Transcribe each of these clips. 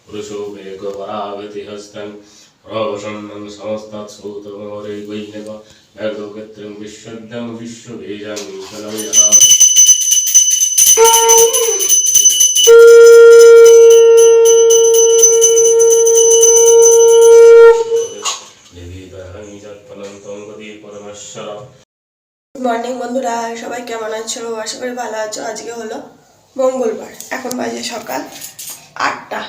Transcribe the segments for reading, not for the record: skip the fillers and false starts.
पुरुषो वेगवरावति हस्तन रोषणं समस्तत्सूतमोरेगैनव वेगोगत्रं विश्वद्यं विश्वबीजं कलयः good morning बंधुरा सबाई केमन आछो आशा करी भालो आछो। आजके हलो मंगलबार एखन बाजे सकाल 8टा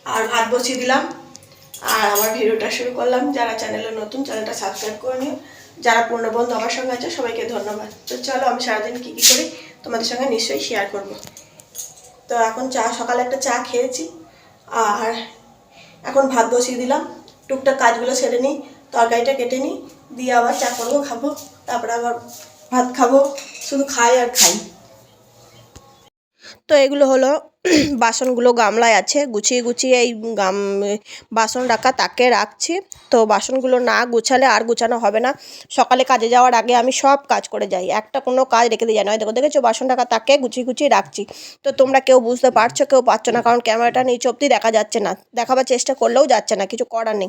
और भात बसिए दिलाम और आमार भिडियोटा शुरू करलाम। जारा चैनेले नतुन चैनेलटा सबस्क्राइब करे निओ, जारा पुरानो बंधु आमार संगे आछो सबाइके धन्यवाद। तो चलो आमि सारादिन कि करी तोमादेर संगे निश्चयई शेयार करब। तो एखन चा सकाले एकटा चा खेयेछि और एखन भात बसिए दिलाम। टुकटाक काजगुलो सेरे निई, तरकारिटा केटे निई, दिए आबार चा करबो खाबो, तारपरे आबार भात खाबो। शुधु खाई और खाई। तो एगुलो हलो बासनगुलो गामलाय आछे, गुछिए गुछिए बासन राखा ताके राखछि। तो बासनगुलो ना गुछाले आर गुछानो होबे ना। सकाले काजे जाओयार आगे आमी सब काज करे जाई, एकटा कोनो काज रेखे दिई जाई। देखो देखेছো बासन राखा ताके गुछिए गुछिए राखछि। तो तोमरा केउ बुझते पारछो केउ पारछो ना, कारण क्यामेराटा नीचे अब्दि देखा जाच्छे ना, देखाবার চেষ্টা করলেও যাচ্ছে না, কিছু করার নেই।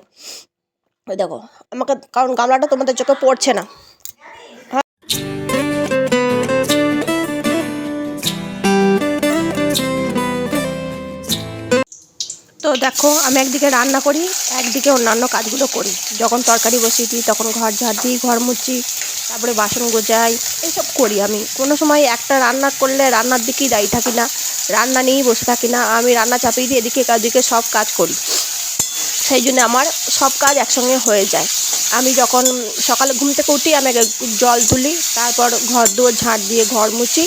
ওই দেখো আমাকে, কারণ গামলাটা তোমাদের চোখে পড়ছে না। तो देखो আমি একদিকে রান্না করি, একদিকে অন্যান্য কাজগুলো করি। যখন তরকারি বসিয়ে দিই তখন ঘর ঝাড় দিই, ঘর মুছি, তারপরে বাসন গোছাই, এইসব করি। আমি কোনো সময় একটা রান্না করলে রান্নার দিকেই দায়ী থাকি না, রান্না নিয়েই বসে থাকি না। আমি রান্না চাপিয়ে দিয়ে এদিকে ওদিকে সব কাজ করি, সেই জন্য আমার সব কাজ একসঙ্গে হয়ে যায়। আমি যখন সকালে ঘুম থেকে উঠি আমি জল তুলি, তারপর ঘর দুয়ার ঝাড় দিয়ে ঘর মুছি,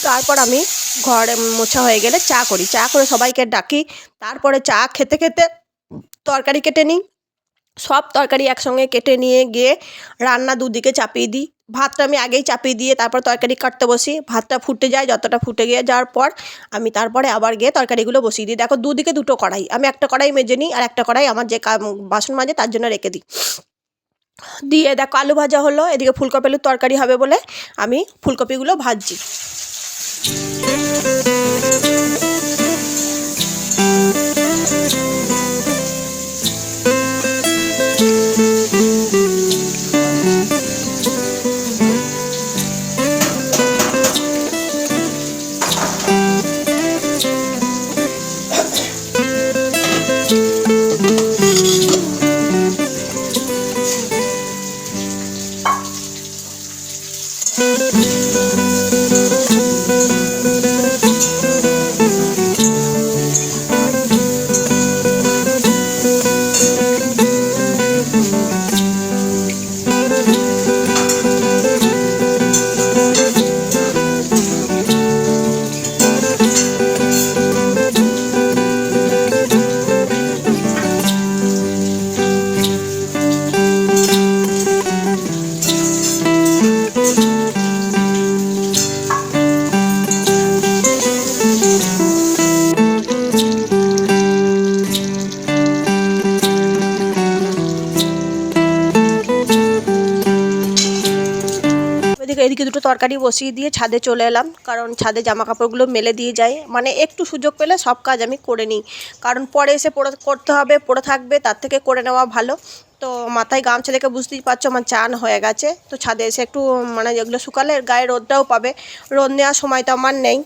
তারপর আমি ঘর মোছা হয়ে গেলে চা করি, চা করে সবাইকে ডাকি। তারপরে চা খেতে খেতে তরকারি কেটে নিই, সব তরকারি একসঙ্গে কেটে নিয়ে গিয়ে রান্না দুদিকে চাপিয়ে দিই। ভাতটা আমি আগেই চাপিয়ে দিয়ে তারপর তরকারি কাটতে বসি। ভাতটা ফুটে যায়, যতটা ফুটে গিয়ে যাওয়ার পর আমি তারপরে আবার গিয়ে তরকারিগুলো বসিয়ে দিই। দেখো দুদিকে দুটো কড়াই, আমি একটা কড়াই মেজে নিই আর একটা কড়াই আমার যে বাসন মাজে তার জন্য রেখে দিই। দিয়ে দেখো আলু ভাজা হলো, এদিকে ফুলকপি আলুর তরকারি হবে বলে আমি ফুলকপিগুলো ভাজছি। এদিকে দুটো তরকারি বসিয়ে দিয়ে ছাদে চলে এলাম, কারণ ছাদে জামা কাপড়গুলো মেলে দিয়ে যাই। মানে একটু সুযোগ পেলে সব কাজ আমি করে নিই, কারণ পরে এসে করতে হবে, পড়ে থাকবে, তার থেকে করে নেওয়া ভালো। তো মাথায় গামছা রেখে বুঝতেই পারছো আমার চান হয়ে গেছে। তো ছাদে এসে একটু মানে যেগুলো শুকালে গায়ে রোদটাও পাবে, রোদ নেওয়ার সময় তো আমার নেই।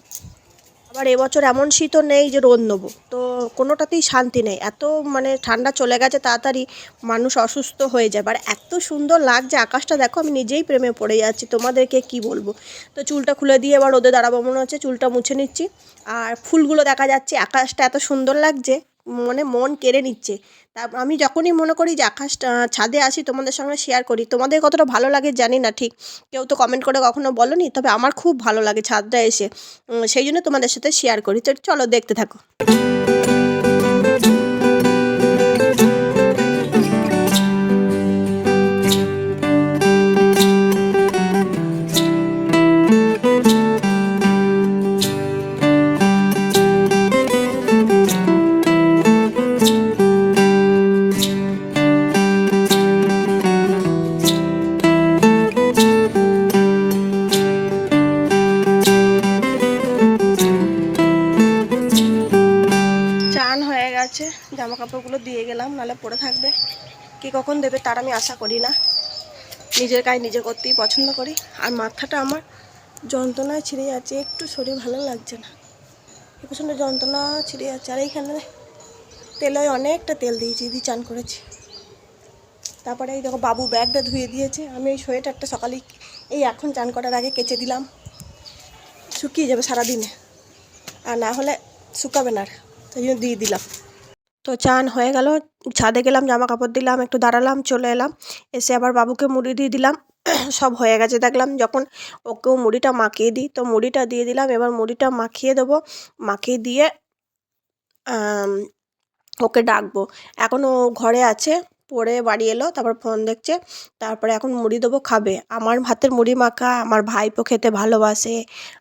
আবার এবছর এমন শীতও নেই যে রোদ নেবো, তো কোনোটাতেই শান্তি নেই। এত মানে ঠান্ডা চলে গেছে তাড়াতাড়ি, মানুষ অসুস্থ হয়ে যায়। আর এত সুন্দর লাগছে আকাশটা, দেখো আমি নিজেই প্রেমে পড়ে যাচ্ছি, তোমাদেরকে কি বলবো। তো চুলটা খুলে দিয়ে এবার রোদে দাঁড়াবো মনে হচ্ছে, চুলটা মুছে নিচ্ছি। আর ফুলগুলো দেখা যাচ্ছে, আকাশটা এত সুন্দর লাগছে, মানে মন কেড়ে নিচ্ছে। তারপর আমি যখনই মনে করি যে আকাশটা ছাদে আসি তোমাদের সঙ্গে শেয়ার করি, তোমাদের কতটা ভালো লাগে জানি না, ঠিক কেউ তো কমেন্ট করে কখনো বলোনি, তবে আমার খুব ভালো লাগে ছাদটা এসে, সেই জন্য তোমাদের সাথে শেয়ার করি। তো চলো দেখতে থাকো। জামা কাপড়গুলো দিয়ে গেলাম, নাহলে পরে থাকবে। কে কখন দেবে তার আমি আশা করি না, নিজের কাজ নিজে করতেই পছন্দ করি। আর মাথাটা আমার যন্ত্রণায় ছিঁড়ে যাচ্ছে, একটু শরীর ভালো লাগছে না, প্রচণ্ড যন্ত্রণা ছিঁড়ে যাচ্ছে। আর এইখানে তেলে অনেকটা তেল দিয়েছি, দিয়ে চান করেছি। তারপরে এই দেখো বাবু ব্যাগটা ধুয়ে দিয়েছে, আমি এই সোয়েটারটা সকালেই এই এখন চান করার আগে কেচে দিলাম, শুকিয়ে যাবে সারাদিনে, আর না হলে শুকাবে না, তাই জন্য দিয়ে দিলাম। তো চান হয়ে গেল, ছাদে গেলাম, জামা কাপড় দিলাম, একটু দাঁড়ালাম, চলে এলাম, এসে আবার বাবুকে মুড়ি দিয়ে দিলাম। সব হয়ে গেছে দেখলাম, যখন ওকেও মুড়িটা মাখিয়ে দিই, তো মুড়িটা দিয়ে দিলাম। এবার মুড়িটা মাখিয়ে দেবো, মাখিয়ে দিয়ে ওকে ডাকবো। এখন ও ঘরে আছে, পড়ে বাড়ি এলো, তারপর ফোন দেখছে, তারপরে এখন মুড়ি দেবো, খাবে। আমার হাতের মুড়ি মাখা আমার ভাইপো খেতে ভালোবাসে,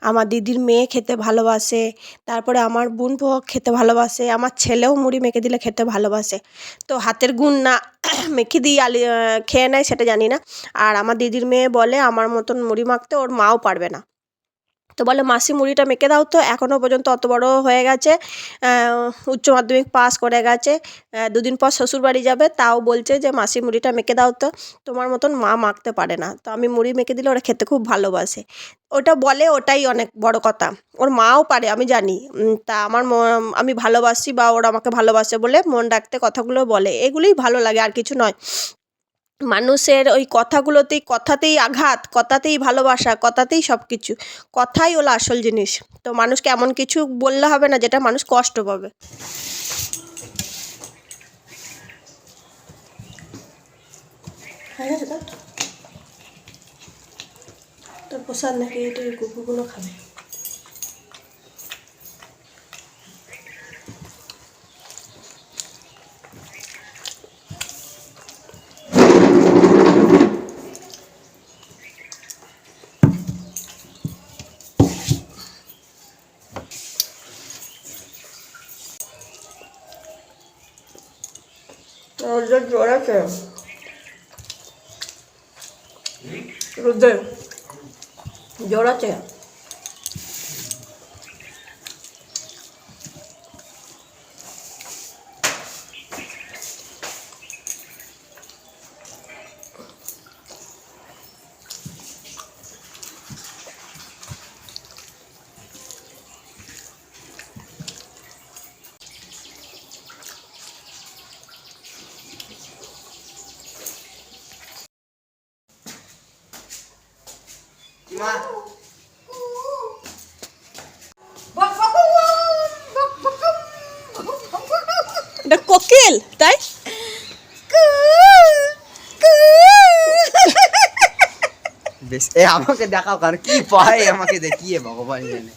আমার দিদির মেয়ে খেতে ভালোবাসে, তারপরে আমার বোনপো খেতে ভালোবাসে, আমার ছেলেও মুড়ি মেখে দিলে খেতে ভালোবাসে। তো হাতের গুণ না মেখে দিই খেয়ে নেয় সেটা জানি না। আর আমার দিদির মেয়ে বলে আমার মতন মুড়ি মাখতে ওর মাও পারবে না, তো বলে মাসি মুড়িটা মেখে দাও। তো এখনও পর্যন্ত অত বড় হয়ে গেছে, উচ্চ মাধ্যমিক পাস করে গেছে, দুদিন পর শ্বশুরবাড়ি যাবে, তাও বলছে যে মাসি মুড়িটা মেখে দাও, তো তোমার মতন মা মাখতে পারে না। তো আমি মুড়ি মেখে দিলে ওরা খেতে খুব ভালোবাসে, ওটা বলে, ওটাই অনেক বড় কথা। ওর মাও পারে আমি জানি, তা আমার আমি ভালোবাসি বা ওরা আমাকে ভালোবাসে বলে মন রাখতে কথাগুলো বলে, এগুলোই ভালো লাগে, আর কিছু নয়। মানুষের ওই কথাতেই আঘাত, কথাতেই ভালোবাসা, কথাতেই সব কিছু, কথাই হলো আসল জিনিস। তো মানুষকে এমন কিছু বললে হবে না যেটা মানুষ কষ্ট পাবে। হয়ে গেছে তোর প্রসাদ নাকি এটা কুকুরগুলো খাবে। রোদের জ্বর আছে, রোদের জ্বর আছে। এটা কোকিল তাই, বেশ এ আমাকে দেখাও, কার কি পায় আমাকে দেখিয়ে ভগবান জানে।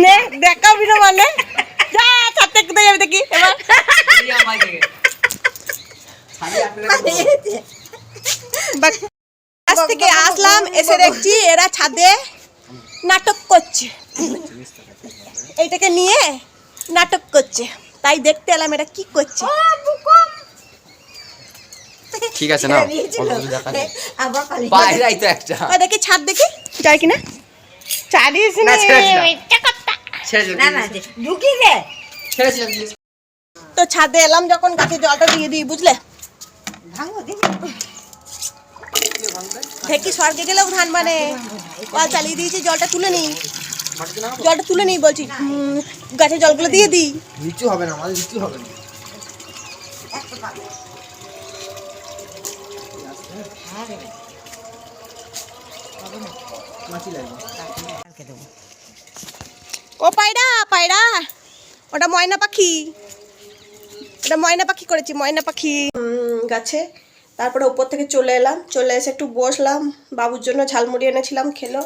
নে দেখাবি না মানে, যা ছাড়তে কোথায় যাবে দেখি এবার। কাছ থেকে আসলাম, এসে দেখছি এরা ছাদে নাটক করছে, এইটাকে নিয়ে নাটক করছে, তাই দেখতে এলাম এরা কি করছে। ঠিক আছে না, বাইরেই তো একটা দেখি ছাদ দেখি যায় কিনা, চালিয়েছি না ঢুকি গে। তো ছাদে এলাম যখন, গাছে জলটা দিয়ে দিই, বুঝলে, ঢেকি স্বর্গে গেলেও ধান মানে, কল চালিয়ে দিয়েছি, জলটা তুলে নিই বলছি, গাছে জলগুলো দিয়ে দিই। লিচু হবে না, আমাদের লিচু হবে না। ও পায়রা পায়রা, ওটা ময়না পাখি, ওটা ময়না পাখি করেছি, ময়না পাখি গাছে। তারপরে উপর থেকে চলে এলাম, চলে এসে একটু বসলাম, বাবুর জন্য ঝালমুড়ি এনেছিলাম খেলো,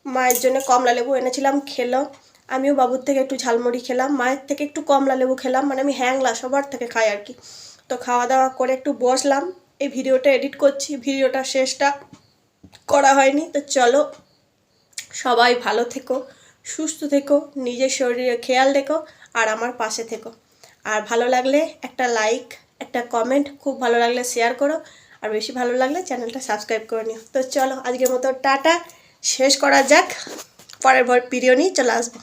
মায়ের জন্য কমলা লেবু এনেছিলাম খেলো, আমিও বাবুর থেকে একটু ঝালমুড়ি খেলাম, মায়ের থেকে একটু কমলা লেবু খেলাম, মানে আমি হ্যাংলা সবার থেকে খাই আর কি। তো খাওয়া দাওয়া করে একটু বসলাম, এই ভিডিওটা এডিট করছি, ভিডিওটা শেষটা করা হয়নি। তো চলো, সবাই ভালো থেকো, সুস্থ থেকো, নিজের শরীরে খেয়াল রেখো, আর আমার পাশে থেকো। আর ভালো লাগলে একটা লাইক, একটা কমেন্ট, খুব ভালো লাগলে শেয়ার করো, আর বেশি ভালো লাগলে চ্যানেলটা সাবস্ক্রাইব করে নিও। তো চলো আজকের মতো টাটা, শেষ করা যাক, পরের ভিডিও নিয়ে চলে আসবো।